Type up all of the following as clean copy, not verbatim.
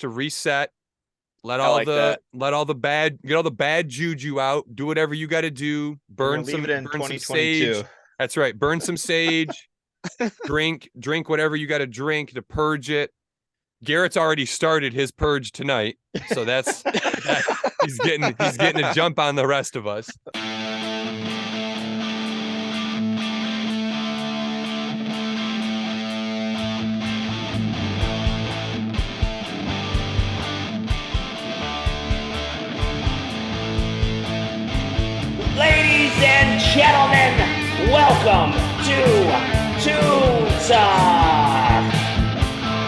to reset. Let all the bad juju out. Do whatever you got to do. Burn some sage. That's right. Burn some sage. drink whatever you got to drink to purge it. Garrett's already started his purge tonight, so he's getting a jump on the rest of us. Ladies and gentlemen, welcome to Toon Talk,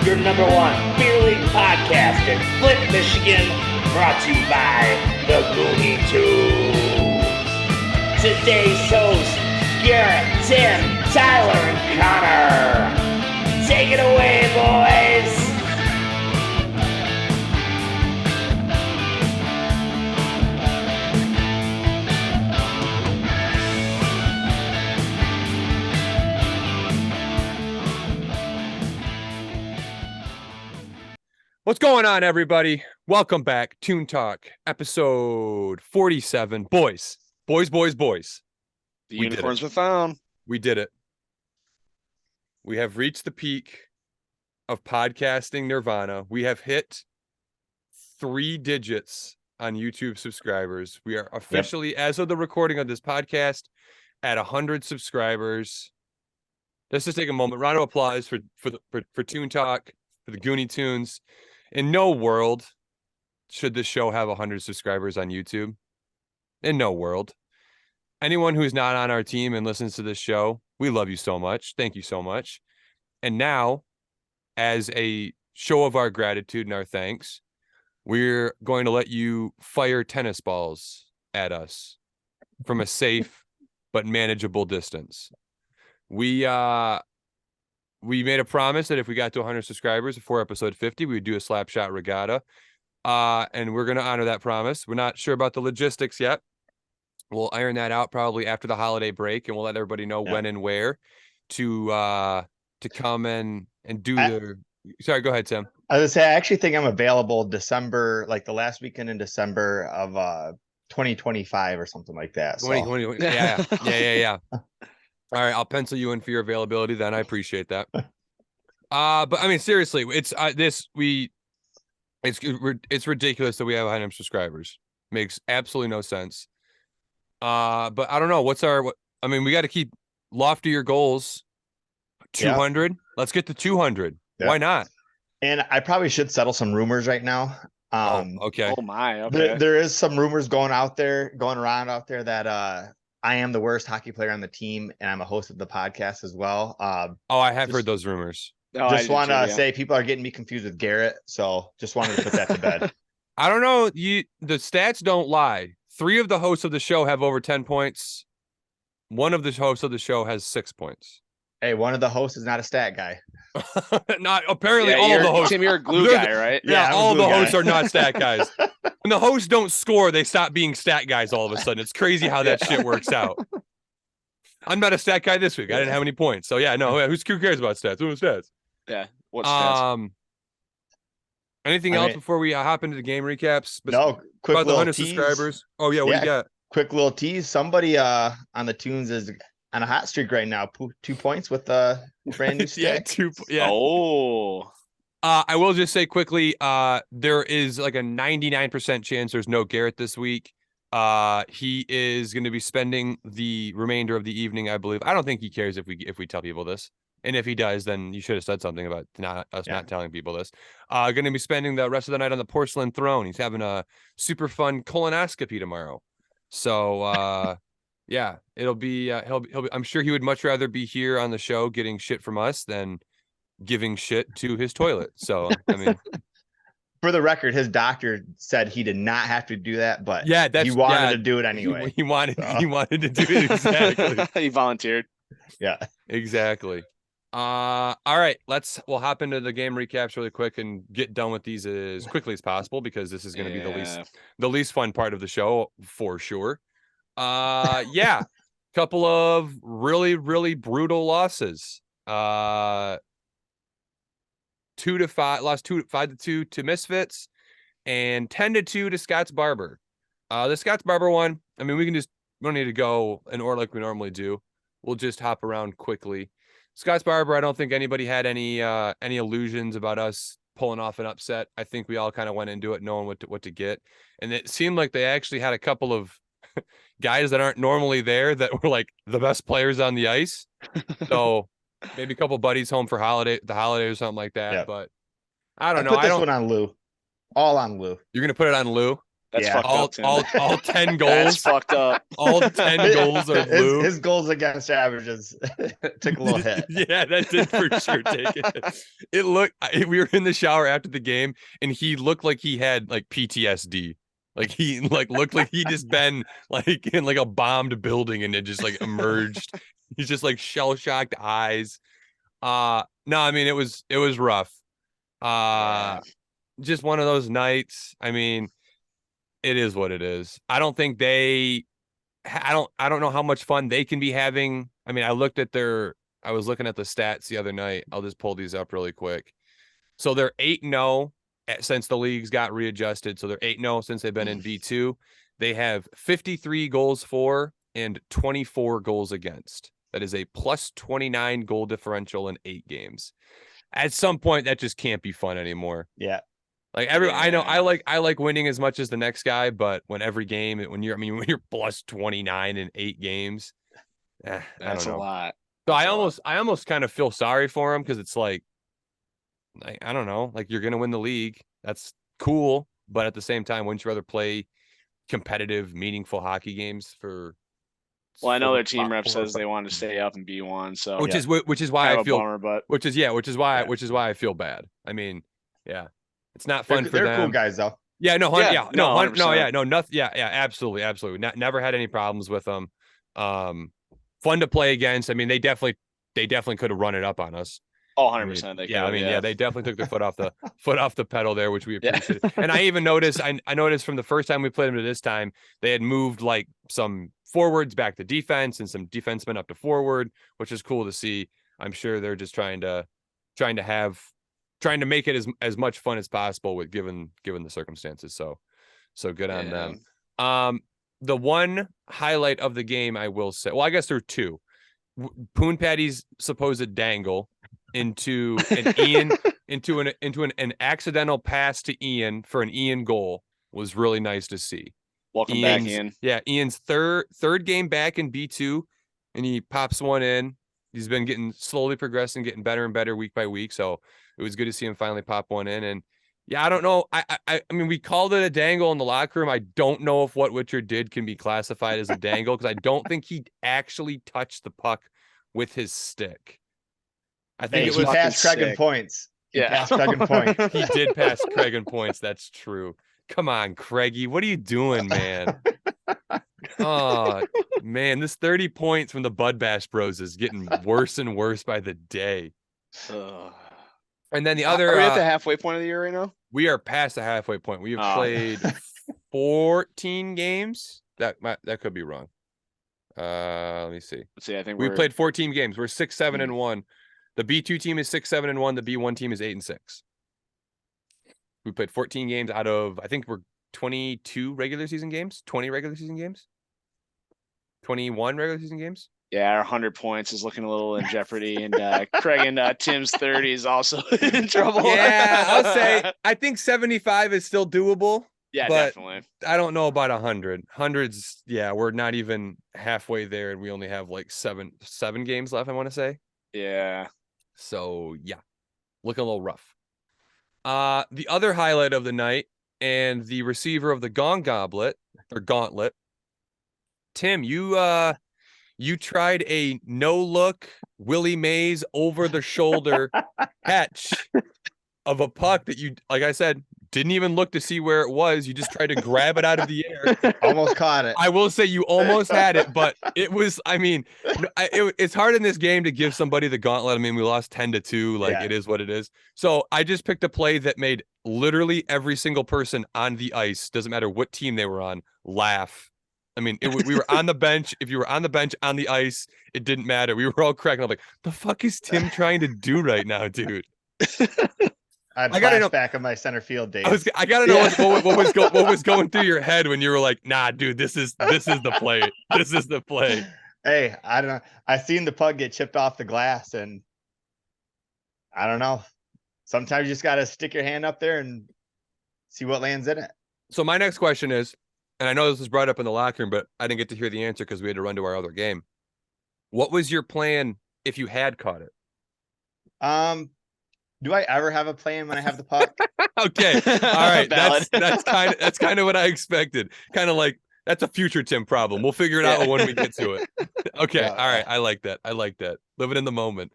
your number one beer league podcast in Flint, Michigan, brought to you by the Gooney Tunes. Today's hosts, Garrett, Tim, Tyler, and Connor. Take it away, boys. What's going on, everybody? Welcome back. Toon Talk, episode 47. Boys. The unicorns were found. We did it. We have reached the peak of podcasting nirvana. We have hit 3 digits on YouTube subscribers. We are officially, as of the recording of this podcast, at 100 subscribers. Let's just take a moment. Round of applause for Toon Talk, for the Gooney Tunes. In no world should this show have 100 subscribers on YouTube. In no world. Anyone who's not on our team and listens to this show, we love you so much. Thank you so much. And now, as a show of our gratitude and our thanks, we're going to let you fire tennis balls at us from a safe but manageable distance. We made a promise that if we got to 100 subscribers before episode 50, we would do a slap shot regatta. And we're going to honor that promise. We're not sure about the logistics yet. We'll iron that out probably after the holiday break, and we'll let everybody know when and where to come and do the. Sorry, go ahead, Tim. I was gonna say, I actually think I'm available December, like the last weekend in December of 2025 or something like that. So. 2020. Yeah. All right, I'll pencil you in for your availability then. I appreciate that. But I mean, seriously, it's ridiculous that we have 100 subscribers. Makes absolutely no sense. But I don't know. We got to keep loftier goals. 200. Yeah. Let's get to 200. Yeah. Why not? And I probably should settle some rumors right now. Okay. Oh my. Okay. There is some rumors going around out there that I am the worst hockey player on the team, and I'm a host of the podcast as well. I have heard those rumors. Just want to say people are getting me confused with Garrett, so just wanted to put that to bed. I don't know. The stats don't lie. 3 of the hosts of the show have over 10 points. 1 of the hosts of the show has 6 points. Hey, one of the hosts is not a stat guy. Not apparently all the hosts. Tim, you're a glue guy, right? Yeah, all the hosts are not stat guys. When the hosts don't score, they stop being stat guys all of a sudden. It's crazy how that shit works out. I'm not a stat guy this week. I didn't have any points. So yeah, no, who cares about stats? Who stats? Yeah. What stats? Anything else before we hop into the game recaps? No, quick about the 100 tease. subscribers. Oh yeah, what do you got? Quick little tease. Somebody on the Toons is on a hot streak right now. 2 points with the brand new stick. Yeah. Oh. I will just say quickly, there is like a 99% chance there's no Garrett this week. He is going to be spending the remainder of the evening, I believe. I don't think he cares if we tell people this. And if he does, then you should have said something about not telling people this. Going to be spending the rest of the night on the porcelain throne. He's having a super fun colonoscopy tomorrow. So, yeah, it'll be, he'll be, I'm sure he would much rather be here on the show getting shit from us than giving shit to his toilet. So, I mean, for the record, his doctor said he did not have to do that, but he wanted to do it anyway. He wanted to do it. Exactly. He volunteered. Yeah, exactly. All right, we'll hop into the game recaps really quick and get done with these as quickly as possible, because this is going to be the least fun part of the show for sure. Couple of really, really brutal losses. 2-5, lost 5-2 to Misfits, and 10-2 to Scott's Barber. The Scott's Barber one, I mean, we don't need to go in order like we normally do. We'll just hop around quickly. Scott's Barber, I don't think anybody had any illusions about us pulling off an upset. I think we all kind of went into it knowing what to get. And it seemed like they actually had a couple of guys that aren't normally there that were like the best players on the ice. So maybe a couple buddies home for the holiday or something like that. Yeah. But I don't know. Put this one on Lou. All on Lou. You're gonna put it on Lou? That's Yeah. fucked up, Tim. All 10 goals. That's fucked up. All 10 goals are Lou. His goals against averages took a little hit. Yeah, that did for sure take it. It looked. We were in the shower after the game, and he looked like he had like PTSD. Like he looked like he just been like in like a bombed building, and it just like emerged. He's just like shell shocked eyes. No, I mean it was rough. Just one of those nights. I mean, it is what it is. I don't think I don't know how much fun they can be having. I mean, I was looking at the stats the other night. I'll just pull these up really quick. So they're 8-0 since the leagues got readjusted. So they're 8-0 since they've been in V2. They have 53 goals for and 24 goals against. That is a plus 29 goal differential in 8 games. At some point, that just can't be fun anymore. Yeah. Like I know I like winning as much as the next guy, but when you're plus 29 in 8 games, I That's don't know. a lot. So I almost kind of feel sorry for him because it's like I don't know, like you're gonna win the league. That's cool, but at the same time, wouldn't you rather play competitive, meaningful hockey games for? Well, I know their team rep for- says they want to stay up and be one, so which is why kind I of a feel bummer, but which is why I feel bad. I mean, yeah, it's not fun for They're them. cool guys though. Yeah, no, Yeah, no, 100%. nothing. Yeah, absolutely. Never had any problems with them. Fun to play against. I mean, they definitely could have run it up on us. oh, I mean, 100%. They yeah, could, I mean, they definitely took their foot off the pedal there, which we Yeah. appreciate. And I even noticed, I noticed from the first time we played them to this time, they had moved like some forwards back to defense and some defensemen up to forward, which is cool to see. I'm sure they're just trying to make it as much fun as possible with given the circumstances. So good on them. The one highlight of the game, I will say, well, I guess there are two. Poon Patty's supposed dangle into an accidental pass to Ian for an Ian goal was really nice to see. Welcome back, Ian. Yeah, Ian's third game back in B2, and he pops one in. He's been slowly progressing, getting better and better week by week. So it was good to see him finally pop one in. And yeah, I don't know. I mean, we called it a dangle in the locker room. I don't know if what Witcher did can be classified as a dangle because I don't think he actually touched the puck with his stick. I think He passed Craig in points. He passed Craig in points. He did pass Craig in points. That's true. Come on, Craigie. What are you doing, man? Oh, man. This 30 points from the Bud Bash Bros is getting worse and worse by the day. And then the other. Are we at the halfway point of the year right now? We are past the halfway point. We have played 14 games. That could be wrong. Let me see. Let's see. I think we played 14 games. We're 6-7-1. The B2 team is 6-7-1. The B1 team is 8-6. We played 14 games out of, I think we're 22 regular season games, 20 regular season games, 21 regular season games. Yeah, our 100 points is looking a little in jeopardy, and Craig and Tim's 30 is also in trouble. Yeah, I'll say I think 75 is still doable. Yeah, but definitely. I don't know about 100. Hundreds, yeah, we're not even halfway there, and we only have like seven games left, I want to say. Yeah. So yeah, looking a little rough. The other highlight of the night and the receiver of the gauntlet, Tim, you tried a no-look Willie Mays over the shoulder catch of a puck that you, like I said, didn't even look to see where it was. You just tried to grab it out of the air. Almost caught it. I will say you almost had it, but it was, I mean, it's hard in this game to give somebody the gauntlet. I mean, we lost 10-2, like It is what it is. So I just picked a play that made literally every single person on the ice, doesn't matter what team they were on, laugh. I mean, we were on the bench. If you were on the bench, on the ice, it didn't matter. We were all cracking up like, the fuck is Tim trying to do right now, dude? I had I gotta know. flashback of my center field days. I gotta know what was going through your head when you were like, nah, dude, this is the play. This is the play. Hey, I don't know. I seen the puck get chipped off the glass, and I don't know. Sometimes you just gotta stick your hand up there and see what lands in it. So my next question is, and I know this was brought up in the locker room, but I didn't get to hear the answer because we had to run to our other game. What was your plan if you had caught it? Do I ever have a plan when I have the puck? Okay. All right. Valid. That's kind of what I expected. Kind of like that's a future Tim problem. We'll figure it out when we get to it. Okay. Yeah. All right. I like that. Living in the moment.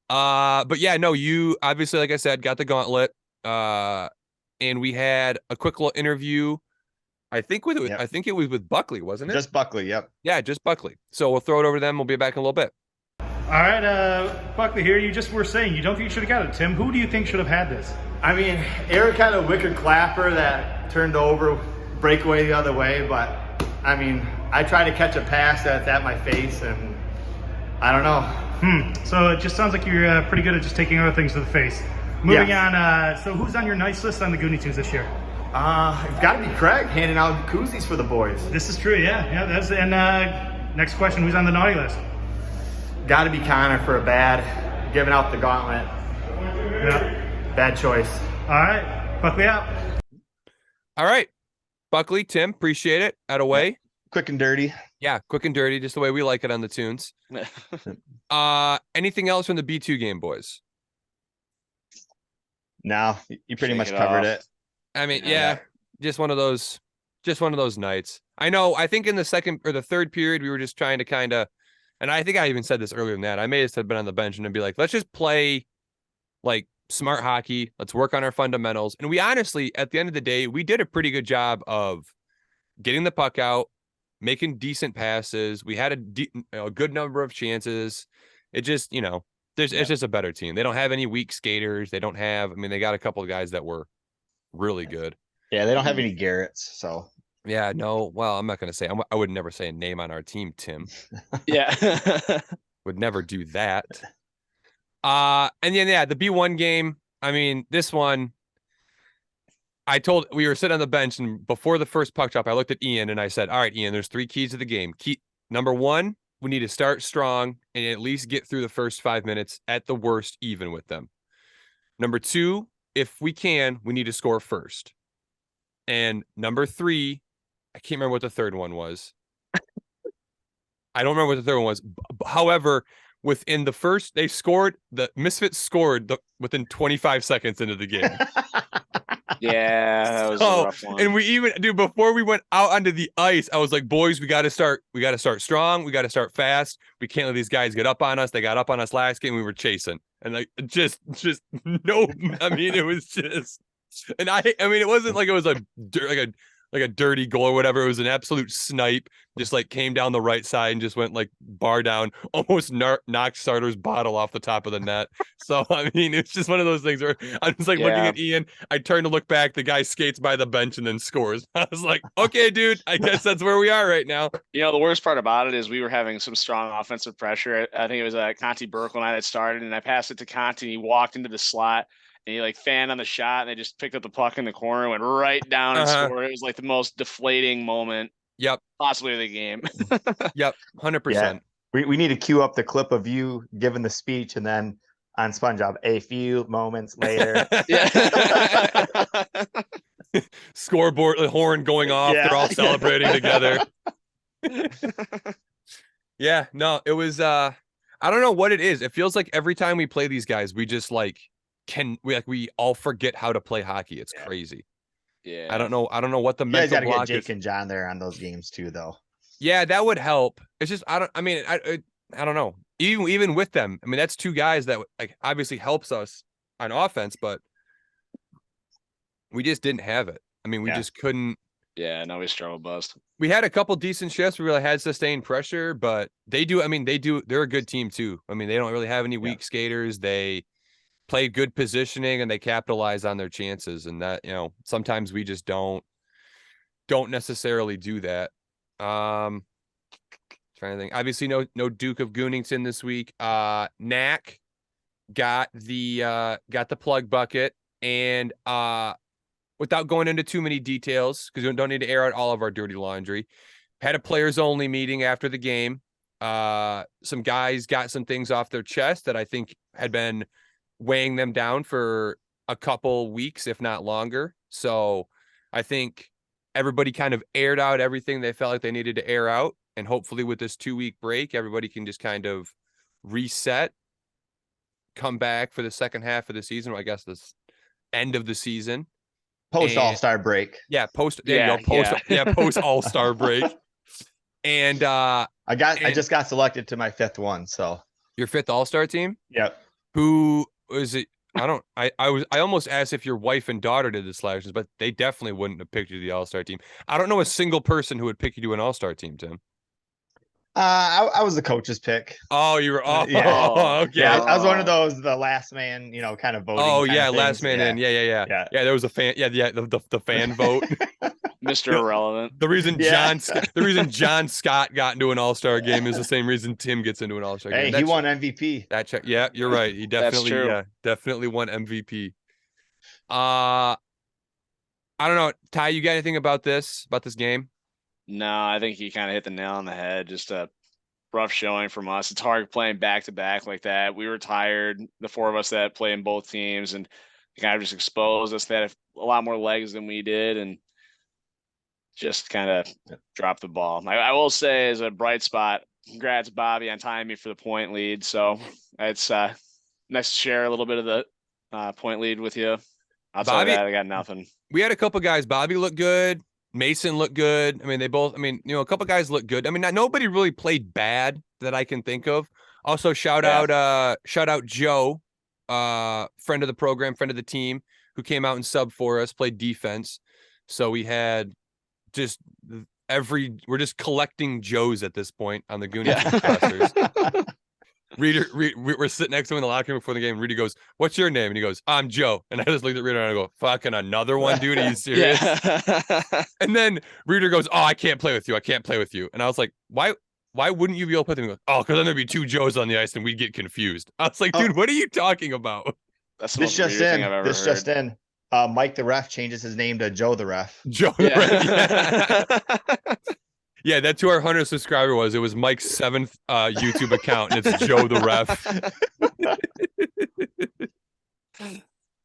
But yeah, no, you obviously, like I said, got the gauntlet. And we had a quick little interview. I think it was with Buckley, wasn't it? Just Buckley, yep. Yeah, just Buckley. So we'll throw it over to them. We'll be back in a little bit. All right, Buckley here. You just were saying you don't think you should have got it, Tim. Who do you think should have had this? I mean, Eric had a wicked clapper that turned over, breakaway the other way, but I mean, I tried to catch a pass that's at my face, and I don't know. So it just sounds like you're pretty good at just taking other things to the face. Moving on, so who's on your nice list on the Gooney Tunes this year? It's got to be Craig handing out koozies for the boys. This is true, yeah. Next question, who's on the naughty list? Got to be Connor for a bad, giving out the gauntlet. Yeah. Bad choice. All right, Buckley out. All right. Buckley, Tim, appreciate it. Out of way. Quick and dirty. Yeah, quick and dirty, just the way we like it on the Tunes. Anything else from the B2 game, boys? No, you pretty Shake much it covered off. it. I mean, yeah, just one of those nights. I know, I think in the second or the third period, we were just trying to kind of, and I think I even said this earlier than that. I may have been on the bench and be like, let's just play like smart hockey. Let's work on our fundamentals. And we honestly, at the end of the day, we did a pretty good job of getting the puck out, making decent passes. We had a good number of chances. It just, it's just a better team. They don't have any weak skaters. They got a couple of guys that were really good. Yeah, they don't have any Garrett's, so. Yeah, no. Well, I'm not going to say. I would never say a name on our team, Tim. Yeah. Would never do that. And then, yeah, the B1 game. I mean, this one, we were sitting on the bench, and before the first puck drop, I looked at Ian and I said, all right, Ian, there's 3 keys to the game. Number 1, we need to start strong and at least get through the first 5 minutes, at the worst, even with them. Number 2, if we can, we need to score first. And number 3, I can't remember what the third one was. I don't remember what the third one was. However, within the first, the Misfits scored within 25 seconds into the game. Yeah, that was a rough one. And we even, before we went out onto the ice, I was like, boys, we got to start strong. We got to start fast. We can't let these guys get up on us. They got up on us last game. We were chasing. And like, just no, I mean, it was just, and I mean, it wasn't like it was like a dirty goal or whatever. It was an absolute snipe. Just like came down the right side and just went like bar down, almost knocked Sartor's bottle off the top of the net. So, I mean, it's just one of those things where I'm just like looking at Ian. I turn to look back. The guy skates by the bench and then scores. I was like, okay, dude, I guess that's where we are right now. The worst part about it is we were having some strong offensive pressure. I think it was Conti Burke when I had started, and I passed it to Conti, and he walked into the slot. And he like fanned on the shot, and they just picked up the puck in the corner, went right down and scored. It was like the most deflating moment, possibly of the game. Yep, 100%. We need to queue up the clip of you giving the speech, and then on SpongeBob, a few moments later. Scoreboard, the horn going off. Yeah. They're all celebrating together. Yeah, no, it was. I don't know what it is. It feels like every time we play these guys, we just we all forget how to play hockey. It's crazy. Yeah. I don't know what the mental block is. You gotta get Jake and John there on those games too, though. Yeah, that would help. It's just I don't know. Even with them, I mean, that's 2 guys that like obviously helps us on offense, but we just didn't have it. I mean, we just couldn't. Yeah, no, we struggled bust. We had a couple decent shifts. We really had sustained pressure, but they do. I mean, they're a good team too. I mean, they don't really have any weak skaters. They play good positioning and they capitalize on their chances. And that, sometimes we just don't necessarily do that. Trying to think. Obviously, no Duke of Goonington this week. Knack got the plug bucket. And without going into too many details, because we don't need to air out all of our dirty laundry, had a players only meeting after the game. Some guys got some things off their chest that I think had been weighing them down for a couple weeks, if not longer. So I think everybody kind of aired out everything they felt like they needed to air out. And hopefully with this 2-week break, everybody can just kind of reset, come back for the second half of the season, or I guess this end of the season. Post All-Star break. Yeah, post All-Star break. And I just got selected to my 5th one, so your 5th All-Star team? Yep. Who is it? I almost asked if your wife and daughter did the selections, but they definitely wouldn't have picked you to the All-Star team. I don't know a single person who would pick you to an All-Star team, Tim. I was the coach's pick. Oh, you were. Oh, Yeah. okay. Yeah, I was one of those, the last man, kind of voting. Oh kind yeah, of last things. man in. Yeah. There was a fan. Yeah. The fan vote. Mr. Irrelevant. The reason John Scott got into an All-Star game is the same reason Tim gets into an All-Star game. Hey, he won MVP. That check. Yeah, you're right. He definitely won MVP. I don't know. Ty, you got anything about this game? No, I think he kind of hit the nail on the head. Just a rough showing from us. It's hard playing back to back like that. We were tired, the 4 of us that play in both teams, and kind of just exposed us. They had a lot more legs than we did, and just kind of dropped the ball. I will say, as a bright spot, congrats, Bobby, on tying me for the point lead. So it's nice to share a little bit of the point lead with you. Outside of that, I got nothing. We had a couple guys. Bobby looked good. Mason looked good. I mean, a couple guys looked good. I mean, nobody really played bad that I can think of. Also, shout out Joe, friend of the program, friend of the team, who came out and subbed for us, played defense. So we had we're just collecting Joes at this point on the Gooney rosters. We're sitting next to him in the locker room before the game. Reedy goes, "What's your name?" And he goes, "I'm Joe." And I just looked at Reeder and I go, "Fucking another one, dude? Are you serious?" And then Reeder goes, "Oh, I can't play with you. I can't play with you." And I was like, "Why wouldn't you be able to play with him?" He goes, "Oh, because then there'd be 2 Joes on the ice and we'd get confused." I was like, "Dude, what are you talking about?" That's the most weird thing I've ever heard. just in. Mike the ref changes his name to Joe the ref. Joe the ref. Yeah, that's who our 100th subscriber was. It was Mike's 7th YouTube account, and it's Joe the ref.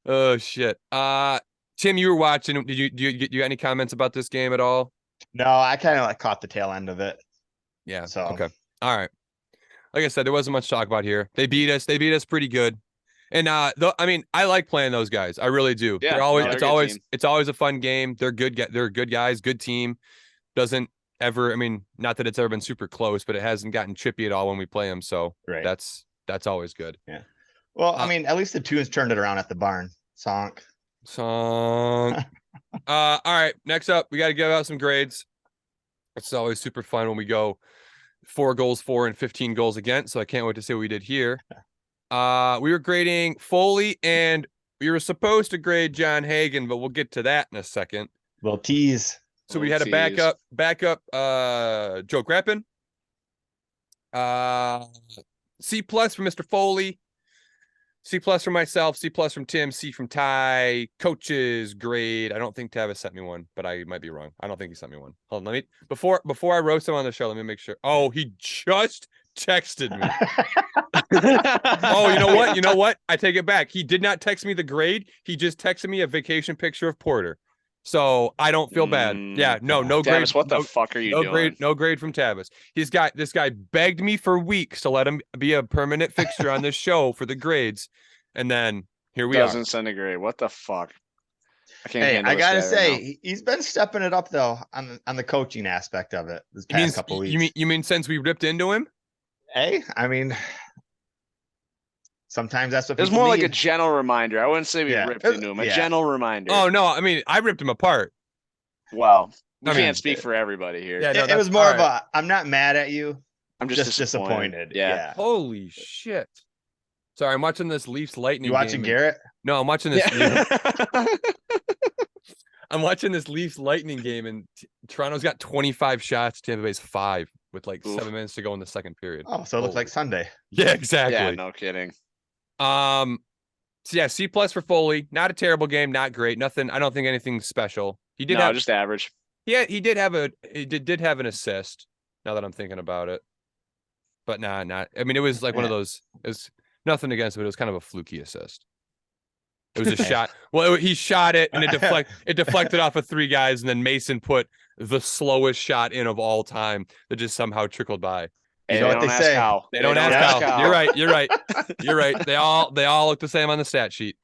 Oh shit. Tim, you were watching. Did you got any comments about this game at all? No, I kind of caught the tail end of it. Yeah. So okay. All right. Like I said, there wasn't much to talk about here. They beat us. They beat us pretty good. And I like playing those guys. I really do. Yeah, it's always a fun game. They're good guys, good team. Doesn't ever, not that it's ever been super close, but it hasn't gotten chippy at all when we play them. So right. That's always good. Yeah. Well, at least the Toons turned it around at the barn. Song. All right. Next up, we got to give out some grades. It's always super fun when we go 4 goals for and 15 goals against. So I can't wait to see what we did here. We were grading Foley, and we were supposed to grade John Hagan, but we'll get to that in a second. Little tease. So we had a backup Joe Grappin. C+ for Mr. Foley. C+ from myself, C+ from Tim, C from Ty. Coach's grade. I don't think Tavis sent me one, but I might be wrong. I don't think he sent me one. Hold on, before I roast him on the show, let me make sure. Oh, he just texted me. Oh, you know what? I take it back. He did not text me the grade. He just texted me a vacation picture of Porter. So I don't feel bad. Yeah, no grade. Tavis, what the fuck are you doing? No grade from Tavis. This guy begged me for weeks to let him be a permanent fixture on this show for the grades, and then here we are. Doesn't send a grade. What the fuck? I gotta say, he's been stepping it up though on the coaching aspect of it this past couple weeks. You mean since we ripped into him? Hey, sometimes that's what it was more like a gentle reminder. I wouldn't say we ripped into him. A gentle reminder. Oh no, I ripped him apart. Well, we can't speak for everybody here. Yeah, it was more of a I'm not mad at you. I'm just disappointed. Yeah. Holy shit. Sorry, I'm watching this Leafs Lightning. You watching Garrett? No, I'm watching this. I'm watching this Leafs Lightning game, and Toronto's got 25 shots. Tampa Bay's 5 with 7 minutes to go in the second period. Oh, so it looks like Sunday. Yeah, exactly. Yeah, no kidding. So yeah, C+ for Foley. Not a terrible game, not great. Nothing. I don't think anything special. He did No, have just average. he did have an assist. Now that I'm thinking about it, but not. I mean, it was like one of those. It's nothing against it. It was kind of a fluky assist. It was a shot. Well, he shot it and it deflected off of 3 guys, and then Mason put the slowest shot in of all time that just somehow trickled by. Hey, You know they what don't they ask say. how. They don't ask how. You're right. You're right. They all look the same on the stat sheet.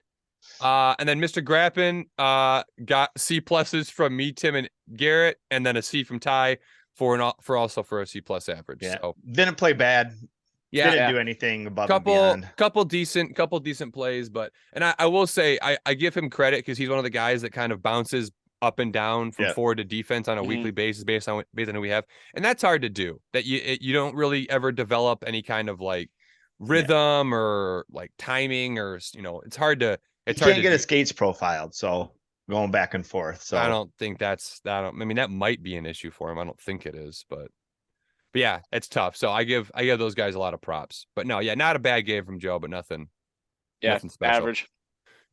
And then Mr. Grappin got C+ from me, Tim, and Garrett, and then a C from Ty for a C+ average. Yeah. So Didn't play bad. yeah, Didn't do anything above and beyond. couple decent plays, but I will say I give him credit because he's one of the guys that kind of bounces up and down from forward to defense on a weekly basis based on who we have, and that's hard to do. That you don't really ever develop any kind of like rhythm or like timing, or it's hard to. You can't get his skates profiled, so going back and forth. So I don't think I mean, that might be an issue for him. I don't think it is, but yeah, it's tough. So I give those guys a lot of props. But no, yeah, not a bad game from Joe, but nothing special. Average.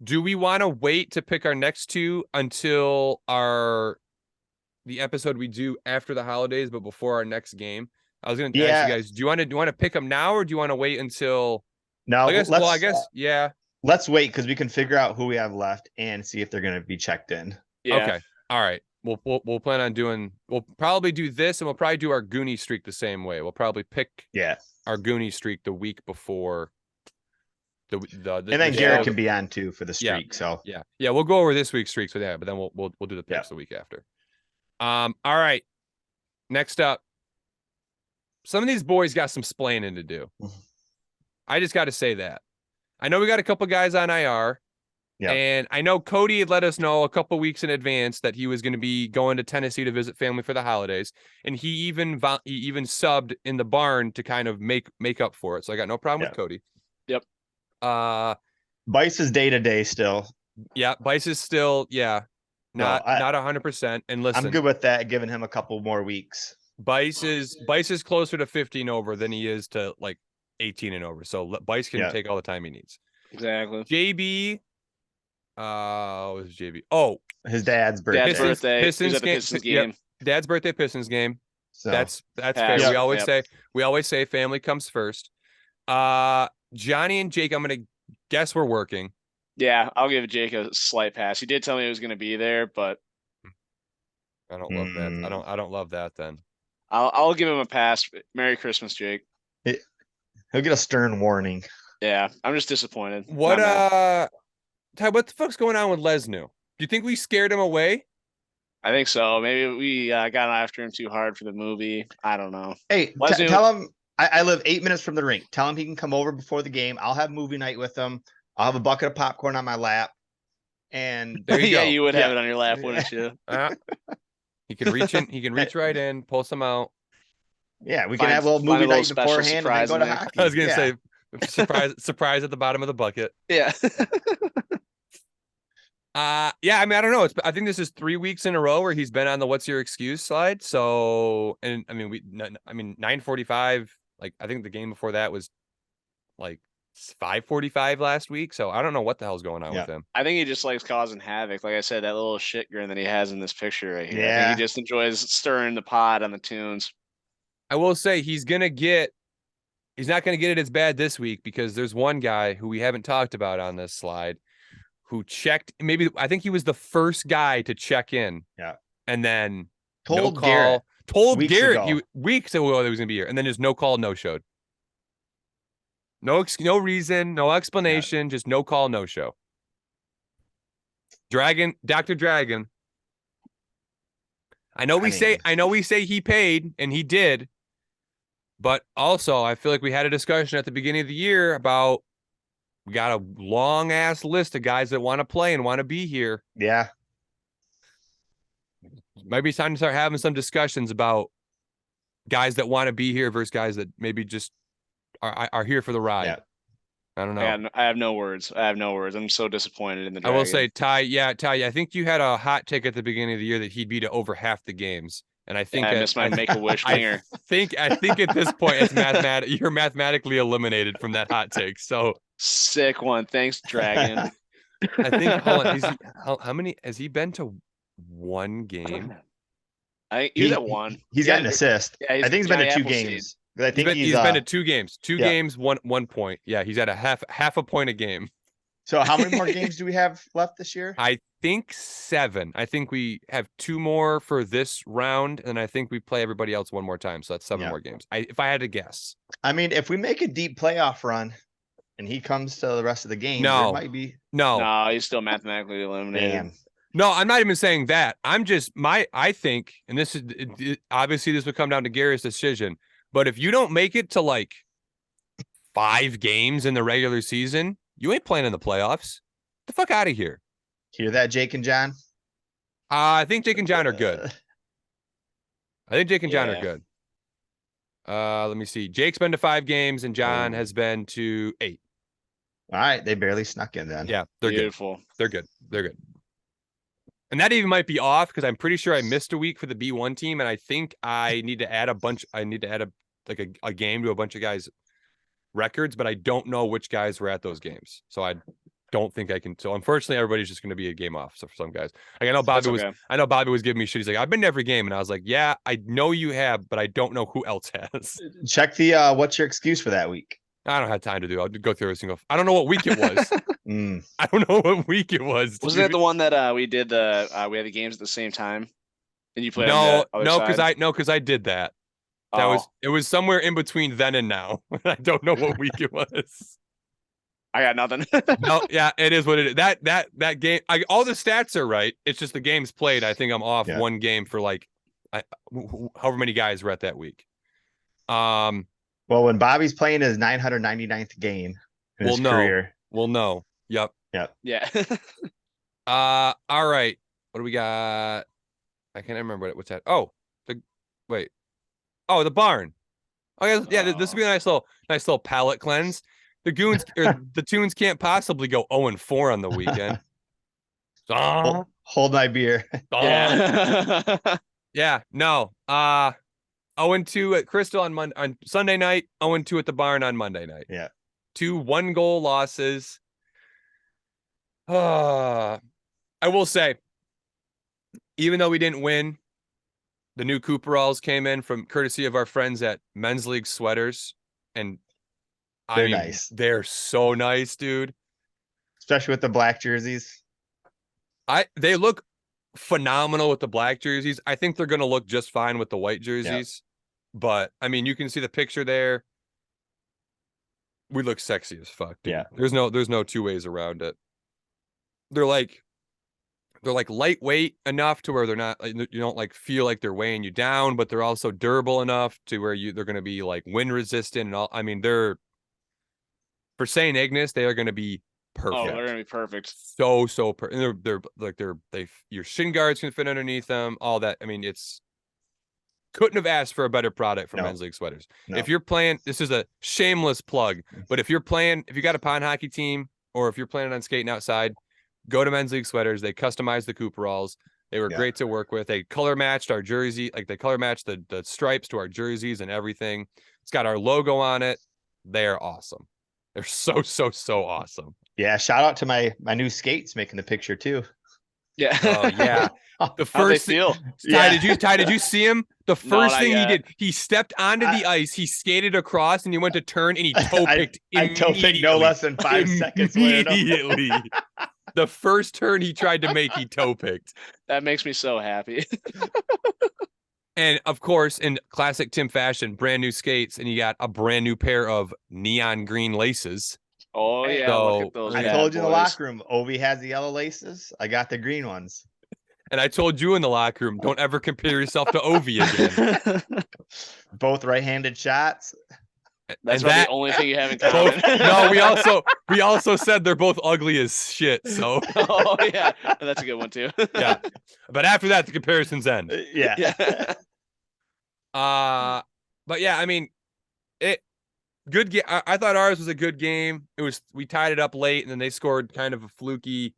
Do we want to wait to pick our next 2 until the episode we do after the holidays, but before our next game? I was going to ask you guys, do you want to pick them now, or do you want to wait until? No, I guess yeah. Let's wait because we can figure out who we have left and see if they're going to be checked in. Yeah. Okay. All right. We'll plan on doing. We'll probably do this, and we'll probably do our Gooney Streak the same way. We'll probably pick our Gooney Streak the week before. And then Garrett can be on too for the streak. So yeah, we'll go over this week's streak. So yeah, but then we'll do the picks the week after. All right. Next up, some of these boys got some splaining to do. I just got to say that. I know we got a couple guys on IR, and I know Cody had let us know a couple weeks in advance that he was going to be going to Tennessee to visit family for the holidays, and he even subbed in the barn to kind of make up for it. So I got no problem with Cody. Yep. Bice is day to day still. Yeah, Bice is still not 100%. And listen, I'm good with that. Giving him a couple more weeks. Bice is closer to 15 over than he is to like 18 and over. So Bice can take all the time he needs. Exactly. JB. What was JB? Oh, his dad's birthday. Pistons game. Yep. Dad's birthday, Pistons game. So that's fair. Yep. We always say family comes first. Johnny and Jake, I'm gonna guess we're working. Yeah, I'll give Jake a slight pass. He did tell me he was gonna be there, but I don't love that. I don't love that then. I'll give him a pass. Merry Christmas, Jake. He'll get a stern warning. Yeah, I'm just disappointed. Ty, what the fuck's going on with Lesnu? Do you think we scared him away? I think so. Maybe we got after him too hard for the movie. I don't know. Hey, tell him I live 8 minutes from the rink. Tell him he can come over before the game. I'll have movie night with him. I'll have a bucket of popcorn on my lap. And there you go. You would have it on your lap, wouldn't you? He can reach in. He can reach right in, pull some out. Yeah, we can have a little movie night beforehand and then go to hockey. I was gonna say surprise at the bottom of the bucket. Yeah. Yeah, I mean, I don't know. I think this is 3 weeks in a row where he's been on the "What's your excuse" slide. So, and I mean, 9:45. Like, I think the game before that was like 5:45 last week. So I don't know what the hell's going on with him. I think he just likes causing havoc. Like I said, that little shit grin that he has in this picture right here. Yeah. I think he just enjoys stirring the pot on the Toons. I will say he's not gonna get it as bad this week because there's one guy who we haven't talked about on this slide who checked. I think he was the first guy to check in. Yeah. And then told Garrett weeks ago he was gonna be here, and then there's no call, no showed. No reason, no explanation, just no call, no show. Dr. Dragon. I know we say he paid, and he did, but also I feel like we had a discussion at the beginning of the year about we got a long ass list of guys that want to play and want to be here. Yeah. Maybe it's time to start having some discussions about guys that want to be here versus guys that maybe just are here for the ride. Yeah. I don't know. I have no words. I'm so disappointed in the Dragon. I will say, Ty, I think you had a hot take at the beginning of the year that he'd be to over half the games. And I think I missed my Make-A-Wish winger. I think at this point it's you're mathematically eliminated from that hot take. So Sick one. Thanks, Dragon. I think hold on, how many has he been to one game? He was at one. He's got an assist. Yeah, I think he's been to 2 Appleseed. games. I think He's been to 2 games. 2 yeah. games, 1 point. Yeah, he's at a half a point a game. So how many more games do we have left this year? I think 7. I think we have 2 more for this round, and I think we play everybody else 1 more time. So that's 7 more games. If I had to guess. I mean, if we make a deep playoff run and he comes to the rest of the games, No. there might be No, he's still mathematically eliminated. Damn. No, I'm not even saying that. I'm just I think, and this is obviously this would come down to Garrett's decision, but if you don't make it to like 5 games in the regular season, you ain't playing in the playoffs. Get the fuck out of here. Hear that, Jake and John? I think Jake and John are good. I think Jake and John are good. Let me see. Jake's been to 5 games and John has been to 8. All right, they barely snuck in then. Yeah, they're Beautiful. good. They're good. They're good. And that even might be off because I'm pretty sure I missed a week for the B1 team, and I think I need to add a game to a bunch of guys' records, but I don't know which guys were at those games. So I don't think I can. So unfortunately, everybody's just going to be a game off. So for some guys, like I know Bobby was giving me shit. He's like, I've been to every game, and I was like, yeah, I know you have, but I don't know who else has. Check the what's your excuse for that week? I don't have time to do. I'll go through every single. I don't know what week it was. I don't know what week it was. Wasn't that the one that we did we had the games at the same time? And you played no, on the other side? because I did that. It was somewhere in between then and now. I don't know what week it was. I got nothing. No, yeah, it is what it is. That game, all the stats are right. It's just the games played. I think I'm off 1 game for like however many guys were at that week. Well, when Bobby's playing his 999th game in his career. We'll know. Yep. Yeah. All right. What do we got? I can't remember what's that. Oh, the barn. Oh yeah, this would be a nice little palate cleanse. The Goons or the Toons can't possibly go 0-4 on the weekend. Hold my beer. Yeah. No. 0-2 at Crystal on Sunday night, 0-2 at the barn on Monday night. Yeah. 2 1-goal losses. I will say, even though we didn't win, the new Cooperalls came in from courtesy of our friends at Men's League Sweaters, and they're nice. They're so nice, dude. Especially with the black jerseys. They look phenomenal with the black jerseys. I think they're going to look just fine with the white jerseys. But I mean, you can see the picture there. We look sexy as fuck, dude. Yeah. There's no 2 ways around it. They're like lightweight enough to where they're not, you don't like feel like they're weighing you down, but they're also durable enough to where they're going to be like wind resistant and all. I mean, they're for St. Ignace, they are going to be perfect. Oh, they're going to be perfect. So perfect. Your shin guards can fit underneath them. All that. I mean, couldn't have asked for a better product from Men's League Sweaters. No. If you're playing, this is a shameless plug, but if you got a pond hockey team or if you're planning on skating outside, go to Men's League Sweaters. They customized the Cooperalls. They were great to work with. They color matched our jersey. Like they color matched the stripes to our jerseys and everything. It's got our logo on it. They're awesome. They're so awesome. Yeah. Shout out to my new skates making the picture too. Yeah. Oh yeah. The first feel. Ty, did you see him? The first thing he did, he stepped onto the ice, he skated across, and he went to turn and he toe picked. I toe picked no less than 5 seconds immediately. The first turn he tried to make, he toe picked. That makes me so happy. And of course, in classic Tim fashion, brand new skates, and you got a brand new pair of neon green laces. Oh yeah, so, look at those. I told you in the locker room, Ovi has the yellow laces. I got the green ones. And I told you in the locker room, don't ever compare yourself to Ovi again. Both right-handed shots. That's the only thing you have in common. No, we also said they're both ugly as shit. So oh yeah, that's a good one too. Yeah, but after that, the comparisons end. Yeah. But yeah, I mean, good game. I thought ours was a good game. We tied it up late, and then they scored kind of a fluky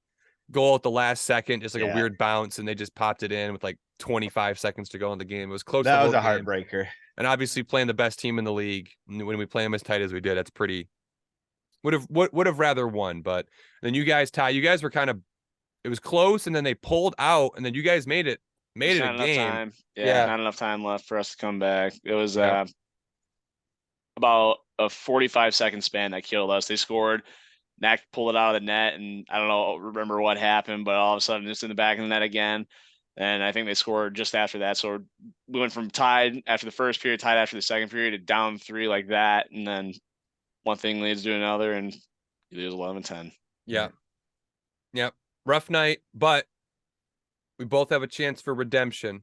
goal at the last second, just like a Yeah. weird bounce, and they just popped it in with like 25 seconds to go in the game. It was close. That the was a whole game. heartbreaker. And obviously playing the best team in the league when we play them as tight as we did, that's pretty. Would have rather won, but then you guys you guys were kind of. It was close, and then they pulled out, and then you guys made it There's a not enough game. time. Yeah. Not enough time left for us to come back. It was Yep. about a 45-second span that killed us. They scored. Knack pulled it out of the net, and I don't remember what happened, but all of a sudden it's in the back of the net again. And I think they scored just after that. So we went from tied after the first period, tied after the second period, to down 3 like that. And then one thing leads to another, and you lose 11-10. Yeah. Yep. Rough night, but we both have a chance for redemption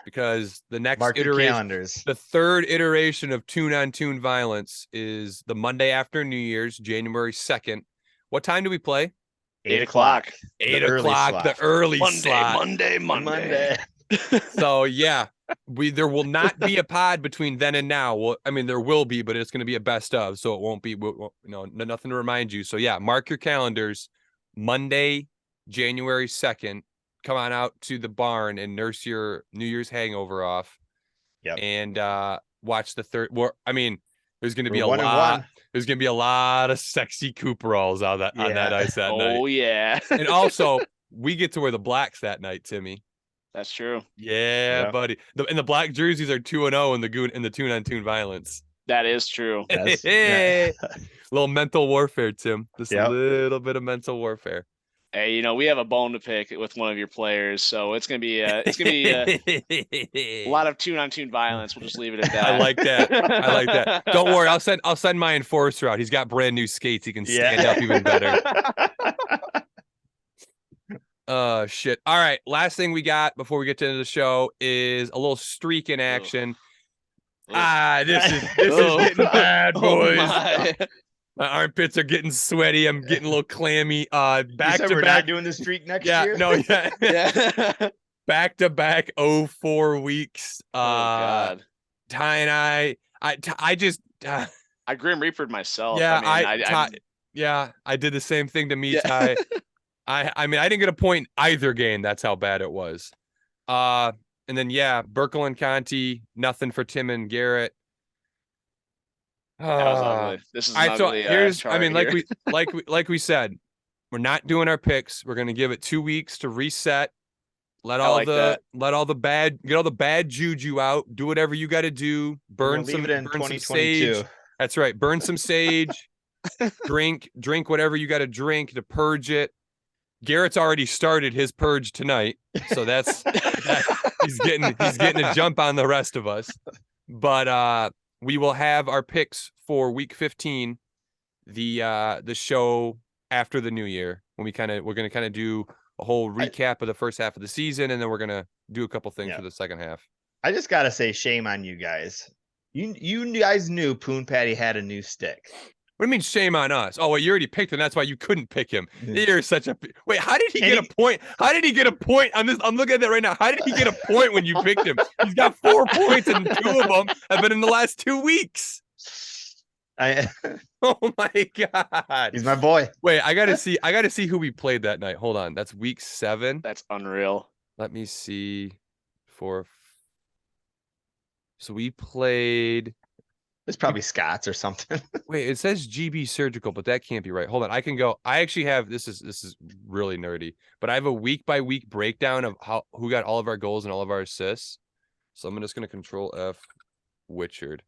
because the next Mark your iteration, calendars. the third iteration of Toon on Toon violence is the Monday after New Year's, January 2nd. What time do we play? 8 o'clock. 8 early o'clock, slot. the early slot. Monday. So yeah, there will not be a pod between then and now. Well, I mean, there will be, but it's going to be a best of, so it won't be, nothing to remind you. So yeah, mark your calendars. Monday, January 2nd. Come on out to the barn and nurse your New Year's hangover off. Yep. And watch the third. Well, I mean, there's going to be We're 1-1. There's going to be a lot of sexy Cooperalls on that ice that night. Oh yeah. And also, we get to wear the blacks that night, Timmy. That's true. Yeah, Yeah. buddy. And the black jerseys are 2-0 in the Toon on Toon violence. That is true. Yes. Hey, little mental warfare, Tim. Just Yep. a little bit of mental warfare. Hey, we have a bone to pick with one of your players, so it's gonna be a lot of Toon on Toon violence. We'll just leave it at that. I like that. I like that. Don't worry, I'll send my enforcer out. He's got brand new skates. He can stand up even better. Shit. All right. Last thing we got before we get to the show is a little streak in action. This is getting bad, boys. My armpits are getting sweaty. I'm getting a little clammy. Back You said to we're back. not doing the streak next Yeah, year. no, yeah. Yeah. Back to back 4 weeks. Oh God. Ty and I just I Grim Reapered myself. yeah, I I did the same thing to me, Yeah. Ty. I mean, I didn't get a point in either game. That's how bad it was. And then yeah, Burkle and Conti, nothing for Tim and Garrett. that was ugly. This is an So ugly, here's, chart I mean, here. like we said, we're not doing our picks. We're gonna give it 2 weeks to reset. Let all like that. get all the bad juju out. Do whatever you got to do. Burn We'll leave it in some 2022. sage. That's right. Burn some sage. drink whatever you got to drink to purge it. Garrett's already started his purge tonight, so he's getting a jump on the rest of us. But we will have our picks for week 15, the show after the new year, when we're gonna kind of do a whole recap of the first half of the season, and then we're gonna do a couple things for the second half. I just gotta say, shame on you guys. You guys knew Poon Patty had a new stick. What do you mean shame on us? Oh, well, you already picked him. That's why you couldn't pick him. You're such a wait. How did he get a point? How did he get a point on this? I'm looking at that right now. How did he get a point when you picked him? He's got 4 points, and 2 of them have been in the last 2 weeks. Oh my God. He's my boy. Wait, I gotta see who we played that night. Hold on. That's week 7. That's unreal. Let me see. So we played. It's probably Scott's or something. Wait, it says GB Surgical, but that can't be right. Hold on. I can go. I actually have this is really nerdy, but I have a week by week breakdown of who got all of our goals and all of our assists. So I'm just gonna Control F Witchard.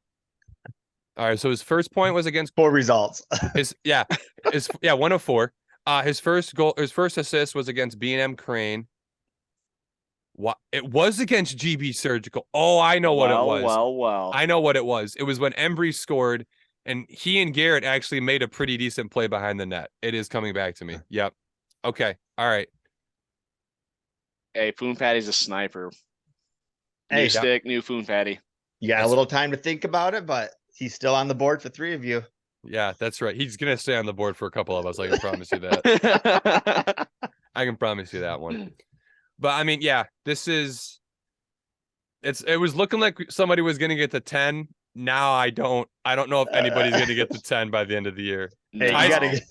All right, so his first point was against 4 results. 104. His first assist was against B&M Crane. What? It was against GB Surgical. Oh, I know what it was. Well. I know what it was. It was when Embry scored, and he and Garrett actually made a pretty decent play behind the net. It is coming back to me. Yep. Okay. All right. Hey, Poon Patty's a sniper. Hey, New stick, new Poon Patty. You got a little time to think about it, but he's still on the board for 3 of you. Yeah, that's right. He's gonna stay on the board for a couple of us. I can promise you that. I can promise you that one. But I mean, yeah, it was looking like somebody was gonna get the 10 now I don't know if anybody's gonna get to 10 by the end of the year. Hey, No. you gotta get,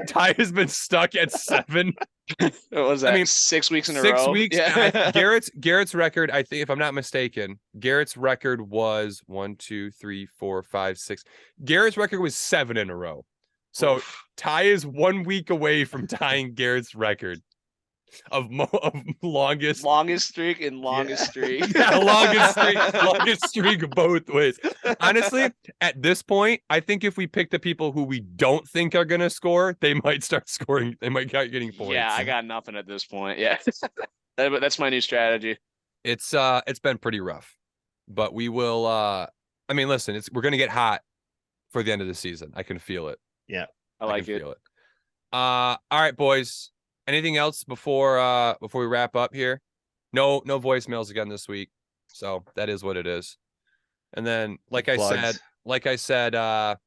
Ty has been stuck at 7. What was that? I mean, 6 weeks in a 6 row. weeks. Yeah. Garrett's record, I think, if I'm not mistaken, Garrett's record was 1, 2, 3, 4, 5, 6. Garrett's record was 7 in a row. So Oof. Ty is 1 week away from tying Garrett's record of longest streak and longest streak. yeah, longest streak both ways. Honestly, at this point, I think if we pick the people who we don't think are gonna score, they might start scoring. They might start getting points. Yeah, I got nothing at this point. Yeah, that's my new strategy. It's been pretty rough, but we will. I mean, listen, we're gonna get hot for the end of the season. I can feel it. yeah. I like can it. feel it. All right, boys. Anything else before we wrap up here? No voicemails again this week. So that is what it is. And then, like I said, the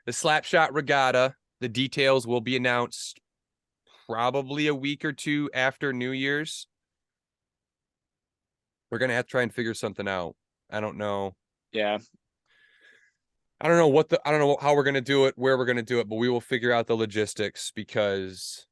Slapshot Regatta, the details will be announced probably a week or two after New Year's. We're gonna have to try and figure something out. I don't know. Yeah, I don't know how we're gonna do it, where we're gonna do it, but we will figure out the logistics because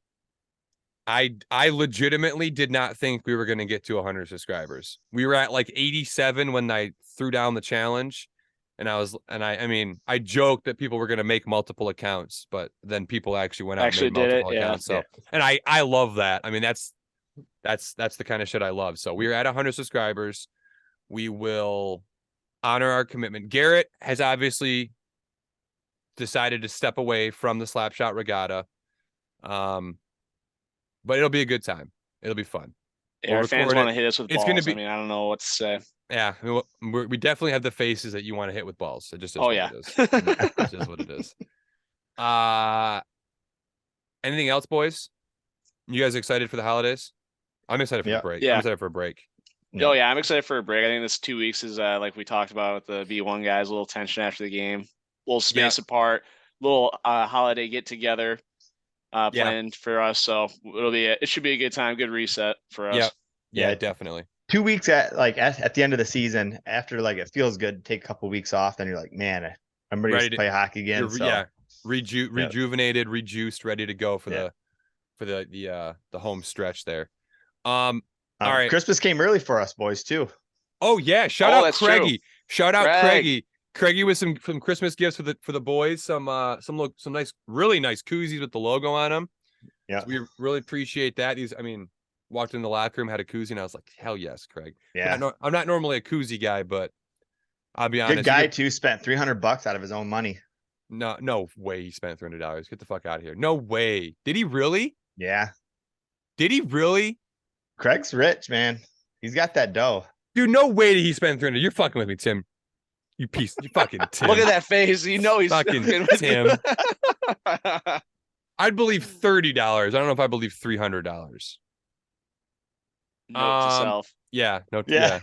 I legitimately did not think we were gonna get to 100 subscribers. We were at like 87 when I threw down the challenge, and I mean I joked that people were gonna make multiple accounts, but then people actually went out and made multiple accounts. So and I love that. I mean that's the kind of shit I love. So we are at 100 subscribers. We will honor our commitment. Garrett has obviously decided to step away from the Slapshot Regatta. But it'll be a good time. It'll be fun. yeah. Our fans want to hit us with balls. It's gonna be. I mean, I don't know what to say. Yeah, we definitely have the faces that you want to hit with balls. It just is what it is. It's just what it is. Anything else, boys? You guys excited for the holidays? I'm excited for a break. Yeah. I'm excited for a break. Oh yeah, I'm excited for a break. I think this 2 weeks is like we talked about with the V1 guys, a little tension after the game, a little space apart, little holiday get together planned for us. So it should be a good time, good reset for us. Yeah, definitely. 2 weeks at the end of the season, after like it feels good, take a couple weeks off, then you're like, man, I'm ready to play hockey again. Rejuvenated, rejuiced, ready to go for the home stretch there. All right. Christmas came early for us boys too. Oh yeah, shout out Craigie. True. Shout out Craigie. Craigie with some Christmas gifts for the boys. Some nice, really nice koozies with the logo on them. Yeah, so we really appreciate that. Walked in the locker room, had a koozie, and I was like, hell yes, Craig. Yeah, I'm not normally a koozie guy, but I'll be honest. Good guy too. Spent $300 out of his own money. No way he spent $300. Get the fuck out of here. No way. Did he really? Yeah. Did he really? Craig's rich, man. He's got that dough. Dude, no way did he spend $300. You're fucking with me, Tim. You fucking Tim. Look at that face. You know he's fucking Tim. I'd believe $30. I don't know if I believe $300. Note to self. Yeah. Yeah.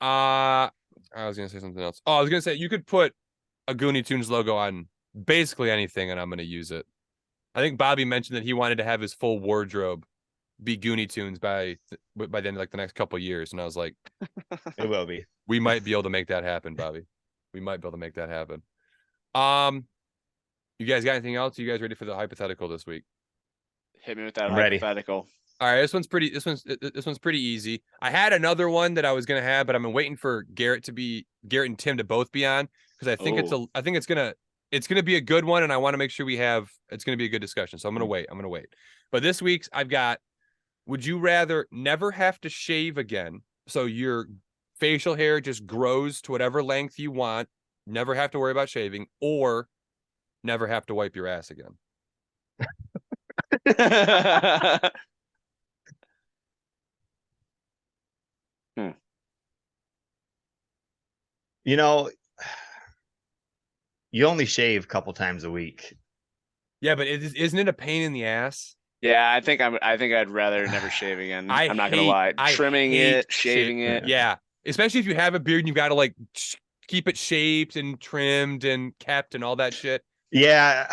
I was gonna say something else. Oh, I was gonna say you could put a Gooney Tunes logo on basically anything, and I'm gonna use it. I think Bobby mentioned that he wanted to have his full wardrobe be Gooney Tunes by the end of like the next couple of years, and I was like, it will be. We might be able to make that happen, Bobby. We might be able to make that happen. You guys got anything else? Are you guys ready for the hypothetical this week? Hit me with that ready. hypothetical. All right, this one's pretty easy. I had another one that I was gonna have, but I'm waiting for Garrett and Tim to both be on because I think it's gonna be a good one, and I want to make sure it's gonna be a good discussion. So I'm gonna wait. But this week's I've got: would you rather never have to shave again, so your facial hair just grows to whatever length you want, never have to worry about shaving, or never have to wipe your ass again? You know, you only shave a couple times a week. Yeah, but isn't it a pain in the ass? Yeah, I think I'd rather never shave again. I'm not gonna lie. Trimming it, shaving it. Yeah, especially if you have a beard and you've got to like keep it shaped and trimmed and kept and all that shit. Yeah,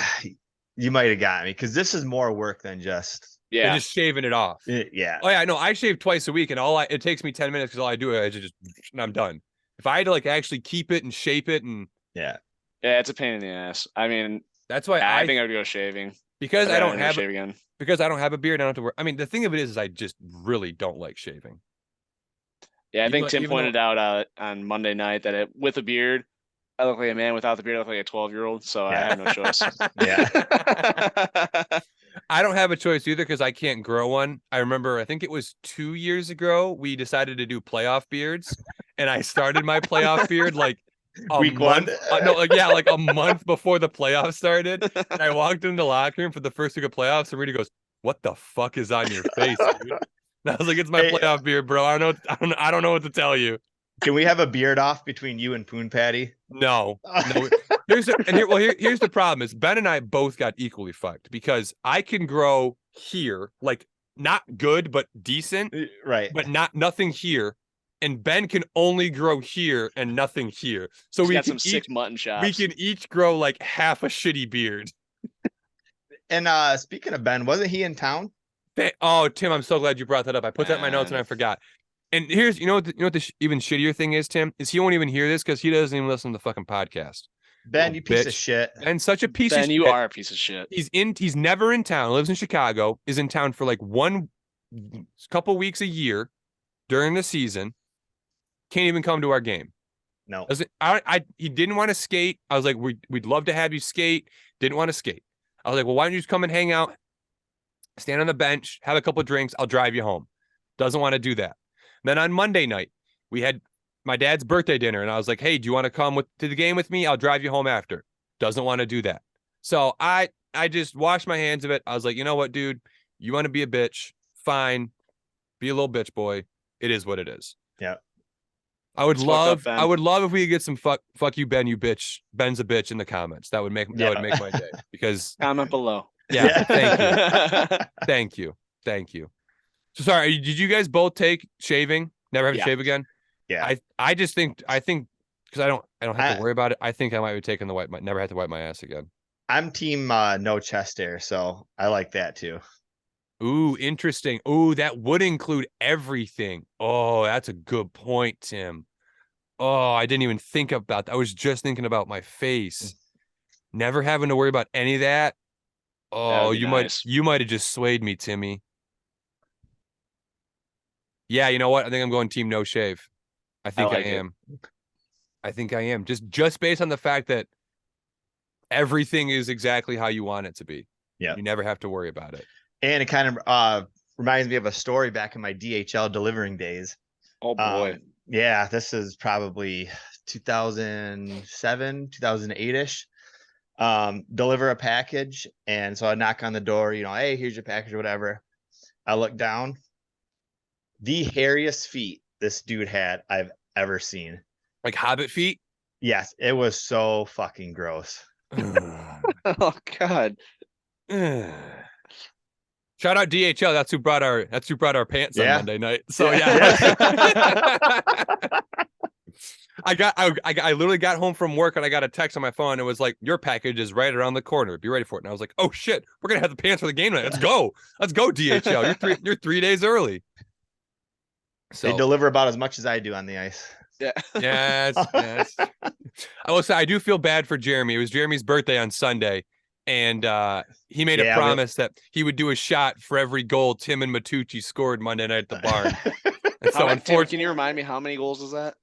you might have got me because this is more work than just just shaving it off. Yeah. Oh yeah, no, I shave twice a week, and it takes me 10 minutes because all I do is I'm done. If I had to like actually keep it and shape it, and Yeah. Yeah, it's a pain in the ass. I mean, that's why I think I would go shaving. because I don't have shave again. because I don't have a beard. I don't have to work. I mean, the thing of it is I just really don't like shaving. Yeah, I think Even- Tim even though- pointed out on Monday night that with a beard, I look like a man. Without the beard, I look like a 12-year-old. So I Yeah. have no choice. Yeah. I don't have a choice either because I can't grow one. I remember, I think it was 2 years ago, we decided to do playoff beards, and I started my playoff beard like a Week one? month. No, like like a month before the playoffs started. And I walked into the locker room for the first week of playoffs, and Rudy goes, "What the fuck is on your face, dude?" And I was like, "It's my Hey, playoff beard, bro. I don't know. I don't know what to tell you." Can we have a beard off between you and Poon Patty? No. Here's the problem is Ben and I both got equally fucked because I can grow here, like not good, but decent, Right. but nothing here. And Ben can only grow here and nothing here. So He's we got can some sick mutton chops. we can each grow like half a shitty beard. And speaking of Ben, wasn't he in town? Oh, Tim, I'm so glad you brought that up. I put that in my notes and I forgot. And here's, you know what the even shittier thing is, Tim, is he won't even hear this because he doesn't even listen to the fucking podcast. Ben, Little you piece of bitch. shit. And such a piece of Ben, shit. you are a piece of shit. He's never in town, lives in Chicago, is in town for like couple weeks a year during the season. Can't even come to our game. No. He didn't want to skate. I was like, we'd love to have you skate. Didn't want to skate. I was like, well, why don't you just come and hang out, stand on the bench, have a couple of drinks, I'll drive you home. Doesn't want to do that. Then on Monday night, we had my dad's birthday dinner, and I was like, hey, do you want to come to the game with me? I'll drive you home after. Doesn't want to do that. So I just washed my hands of it. I was like, you know what, dude? You want to be a bitch? Fine. Be a little bitch boy. It is what it is. Yeah. I would It's fucked up, love Ben. I would love if we could get some fuck you, Ben, you bitch. Ben's a bitch in the comments. That would make my day. Because Comment below. yeah, thank you. Thank you. So sorry, did you guys both take shaving? Never have to Yeah. shave again? Yeah. I think because I don't have to worry about it. I think I might be taking never have to wipe my ass again. I'm team no chest hair, so I like that too. Ooh, interesting. Ooh, that would include everything. Oh, that's a good point, Tim. Oh, I didn't even think about that. I was just thinking about my face. Never having to worry about any of that. Oh, be you nice. might have just swayed me, Timmy. Yeah, you know what? I think I'm going team no shave. I think I like it. am. I think I am. Just based on the fact that everything is exactly how you want it to be. Yeah. You never have to worry about it. And it kind of reminds me of a story back in my DHL delivering days. Oh boy. Yeah, this is probably 2007, 2008-ish. Deliver a package. And so I knock on the door, hey, here's your package or whatever. I look down. The hairiest feet this dude had I've ever seen. Like Hobbit feet? Yes, it was so fucking gross. Oh God. Shout out DHL. That's who brought our pants on Yeah. Monday night. So yeah. I literally got home from work and I got a text on my phone. It was like, your package is right around the corner. Be ready for it. And I was like, oh shit, we're gonna have the pants for the game tonight. Let's go, DHL. You're 3 days early. So They deliver about as much as I do on the ice. Yeah. yes. I will say I do feel bad for Jeremy. It was Jeremy's birthday on Sunday, and he made a promise that he would do a shot for every goal Tim and Matucci scored Monday night at the barn. And so Tim, unfortunately, can you remind me how many goals is that?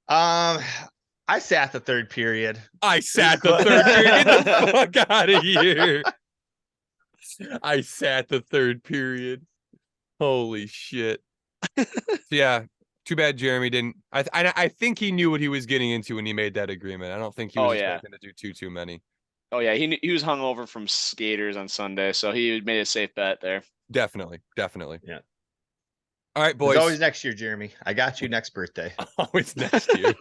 I sat the third period. I sat the third period. Get the fuck out of here. I sat the third period. Holy shit. So yeah, too bad Jeremy didn't. I think he knew what he was getting into when he made that agreement. I don't think he was expecting to do too many. Oh yeah, he was hungover from skaters on Sunday, so he made a safe bet there. Definitely. Yeah. All right, boys. It's always next year, Jeremy. I got you next birthday. Always next year.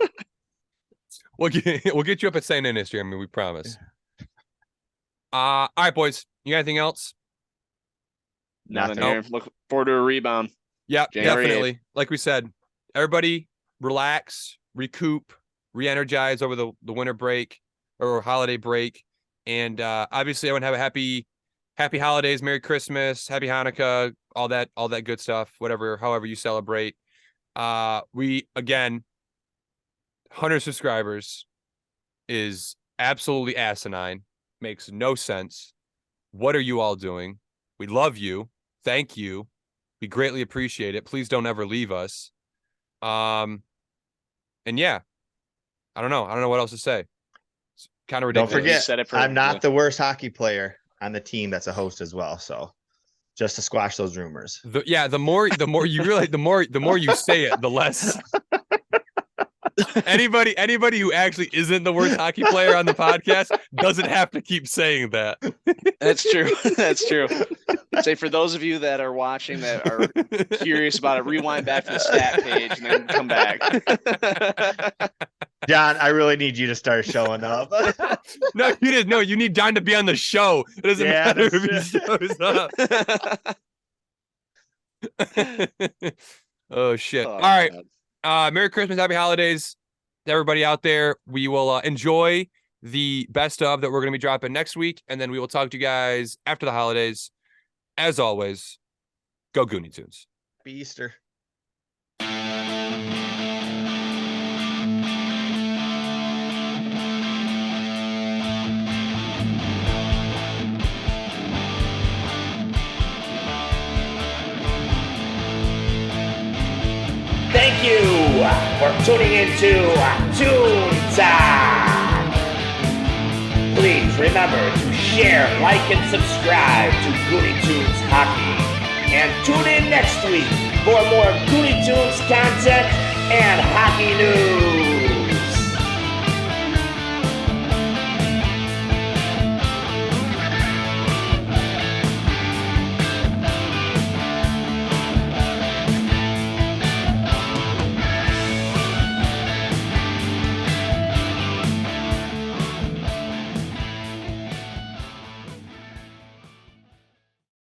We'll get you up at St. Innes, Jeremy. We promise. All right, boys. You got anything else? Nothing Nothing. here. Look forward to a rebound. Yeah, January definitely. Like we said, everybody relax, recoup, re-energize over the winter break or holiday break. And obviously everyone have a happy holidays, Merry Christmas, Happy Hanukkah, all that good stuff, however you celebrate. We again, 100 subscribers is absolutely asinine. Makes no sense. What are you all doing? We love you. Thank you. We greatly appreciate it. Please don't ever leave us. And yeah, I don't know. I don't know what else to say. It's kind of ridiculous. Don't forget, said it I'm not perfectly. the worst hockey player on the team that's a host as well. So just to squash those rumors. The more you realize, the more you say it, the less. Anybody who actually isn't the worst hockey player on the podcast doesn't have to keep saying that. That's true. That's true. Say for those of you that are watching that are curious about it, rewind back to the stat page and then come back. John, I really need you to start showing up. No, you didn't. No, you need John to be on the show. It doesn't matter if he shows up. Oh shit! Oh, All right. God. Merry Christmas, Happy Holidays to everybody out there. We will enjoy the best of that we're going to be dropping next week, and then we will talk to you guys after the holidays. As always, go Gooney Tunes. Happy Easter. Thank you for tuning into Toon Talk. Please remember to share, like, and subscribe to Gooney Tunes Hockey. And tune in next week for more Gooney Tunes content and hockey news.